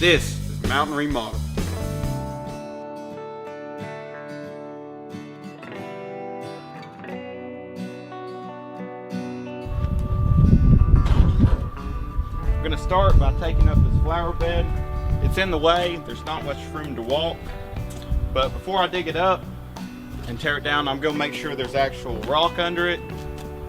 This is Mountain Remodel. I'm gonna start by taking up this flower bed. It's in the way, there's not much room to walk. But before I dig it up and tear it down, I'm gonna make sure there's actual rock under it.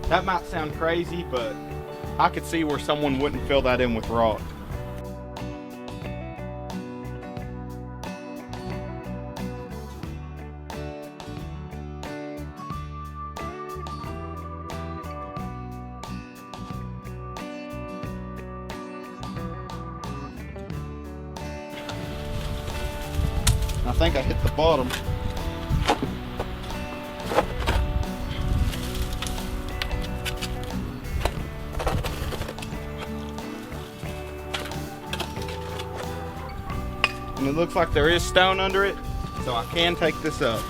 That might sound crazy, but I could see where someone wouldn't fill that in with rock. I think I hit the bottom. And it looks like there is stone under it, so I can take this up.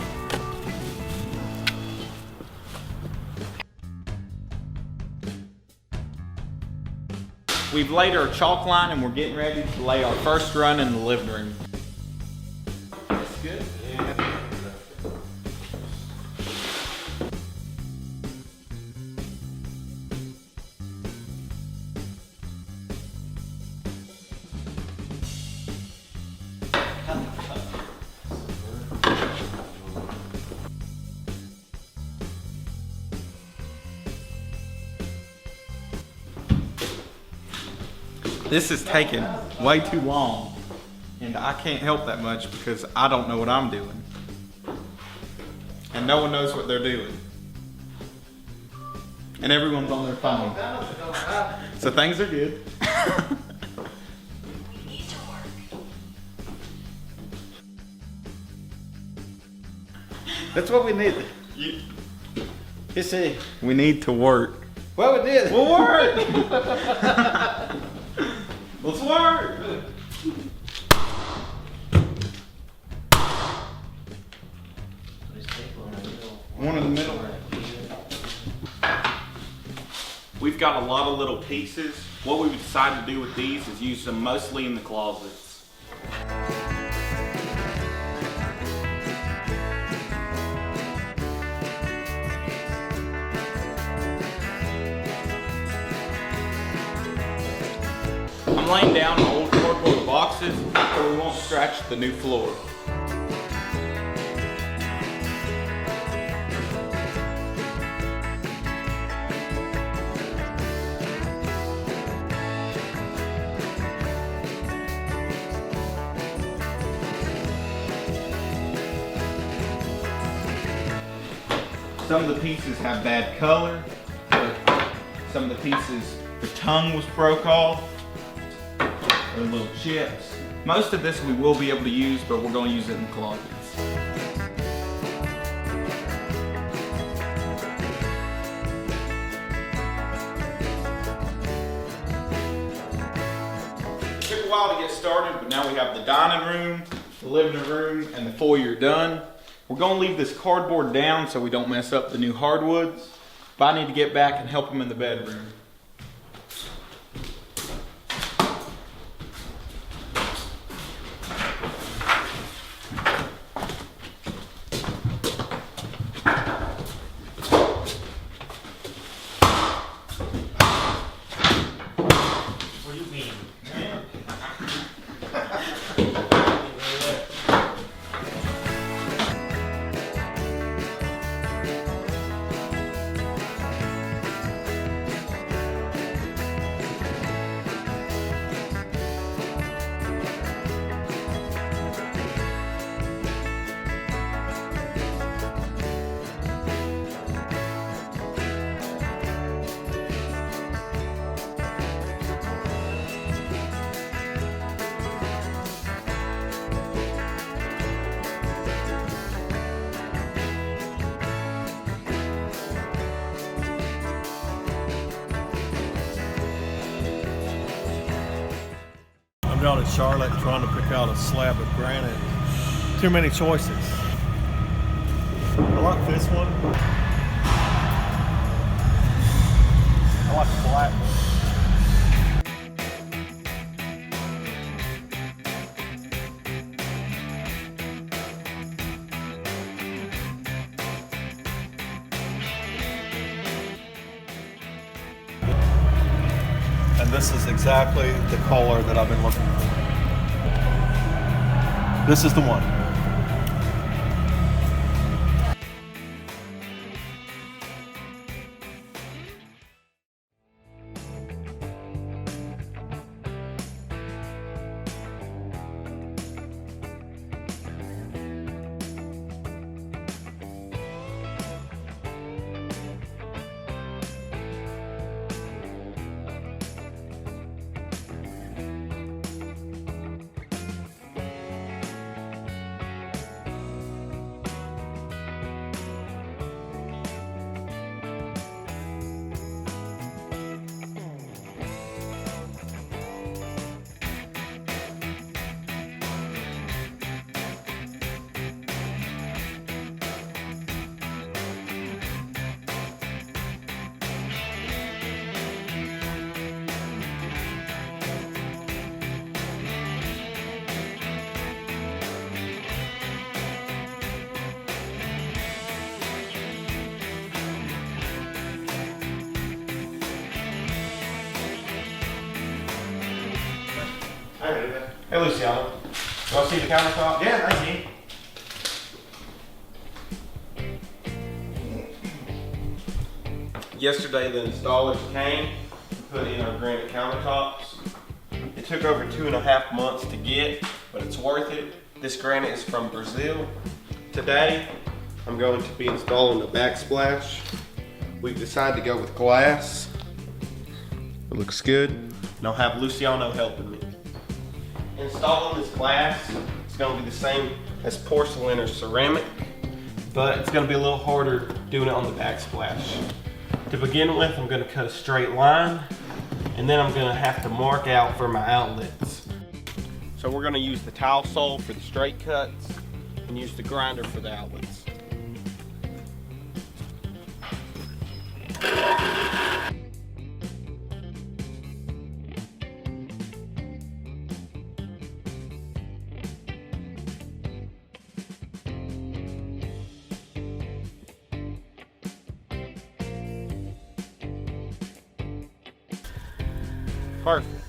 We've laid our chalk line and we're getting ready to lay our first run in the living room. That's good. Yeah. This is taking way too long, and I can't help that much because I don't know what I'm doing. And no one knows what they're doing. And everyone's on their phone. So things are good. We need to work. That's what we need. You see, We need to work. what we did. We'll work! Let's work! One in the middle. We've got a lot of little pieces. What we've decided to do with these is use them mostly in the closets. I'm laying down old cardboard boxes so we won't scratch the new floor. Some of the pieces have bad color. Some of the pieces, the tongue was broke off. Or little chips. Most of this we will be able to use, but we're going to use it in the closets. It took a while to get started, but now we have the dining room, the living room, and the foyer done. We're going to leave this cardboard down so we don't mess up the new hardwoods. But I need to get back and help them in the bedroom. Down in Charlotte trying to pick out a slab of granite. Too many choices. I like this one. I like the black one. and this is exactly the color that I've been looking for. This is the one. Hey Luciano, you want to see the countertop? Yeah, I see. Yesterday the installers came to put in our granite countertops. It took over 2.5 months to get, but it's worth it. This granite is from Brazil. Today, I'm going to be installing the Backsplash. We've decided to go with glass. It looks good, and I'll have Luciano helping me. Installing this glass is going to be the same as porcelain or ceramic, but it's going to be a little harder doing it on the Backsplash. To begin with, I'm going to cut a straight line, and then I'm going to have to mark out for my outlets. So we're going to use the tile saw for the straight cuts and use the grinder for the outlets. Perfect.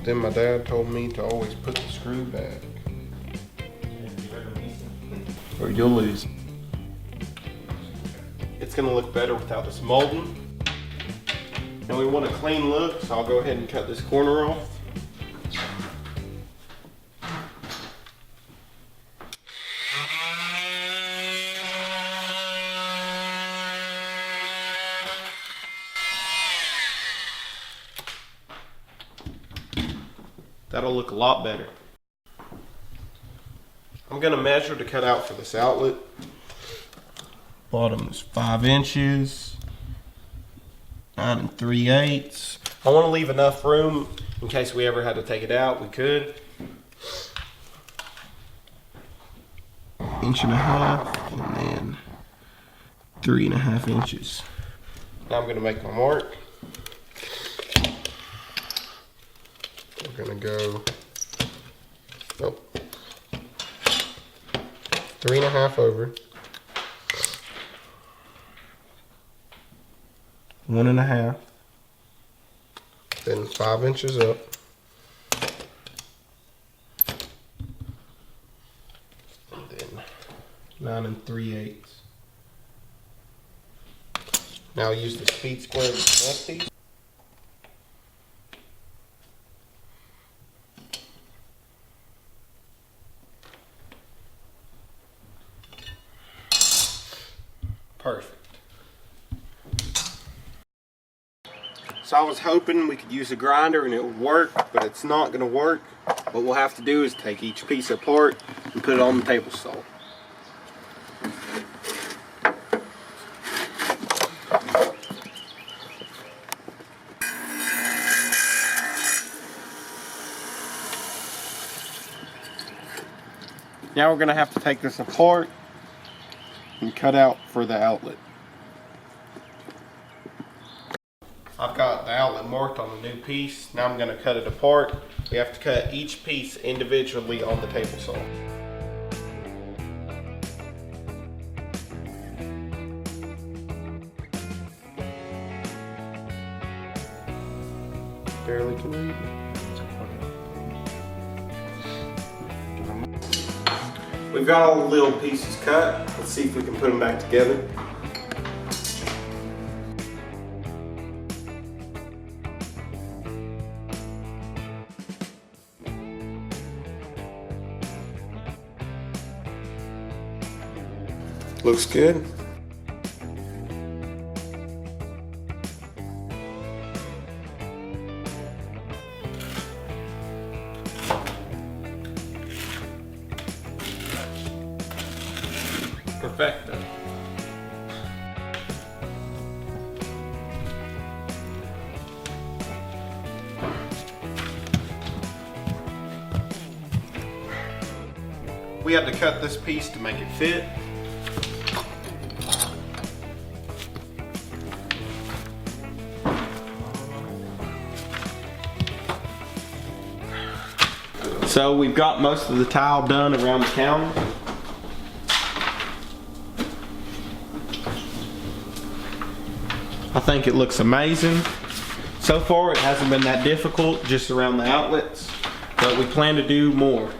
Then my dad told me to always put the screw back, or you'll lose. It's gonna look better without this molding. And we want a clean look, so I'll go ahead and cut this corner off. That'll look a lot better. I'm gonna measure to cut out for this outlet. Bottom is 5 inches, 9 3/8. I wanna leave enough room in case we ever had to take it out, we could. 1.5 inches, and then 3.5 inches. Now I'm gonna make my mark. We're gonna go, 3.5 over, 1.5, then 5 inches up, and then 9 3/8. Now I'll use the speed square to connect these. Perfect. So I was hoping we could use a grinder and it would work, but it's not going to work. What we'll have to do is take each piece apart and put it on the table saw. Now we're going to have to take this apart and cut out for the outlet. I've got the the outlet marked on the new piece. Now I'm going to cut it apart. We have to cut each piece individually on the table saw. Barely can read. We've got all the little pieces cut. Let's see if we can put them back together. Looks good. Perfecto. We had to cut this piece to make it fit. So we've got most of the tile done around the counter. I think it looks amazing. So far it hasn't been that difficult, just around the outlets, but we plan to do more.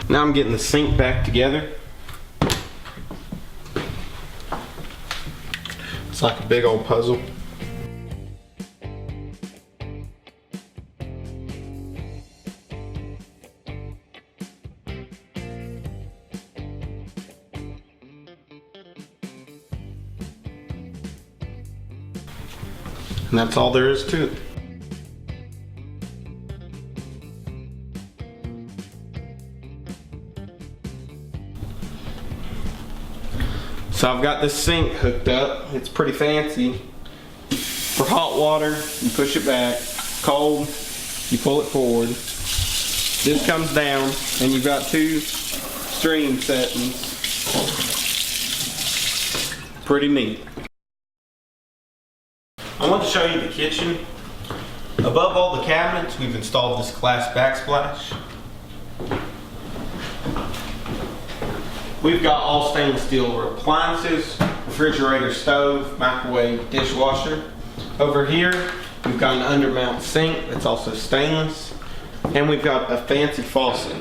Now I'm getting the sink back together. It's like a big old puzzle. And that's all there is to it. So I've got this sink hooked up. It's pretty fancy. For hot water, you push it back. Cold, you pull it forward. This comes down, and you've got two stream settings. Pretty neat. I want to show you the kitchen. Above all the cabinets, we've installed this glass backsplash. We've got all stainless steel appliances, refrigerator, stove, microwave, dishwasher. Over here, we've got an undermount sink that's also stainless, and we've got a fancy faucet.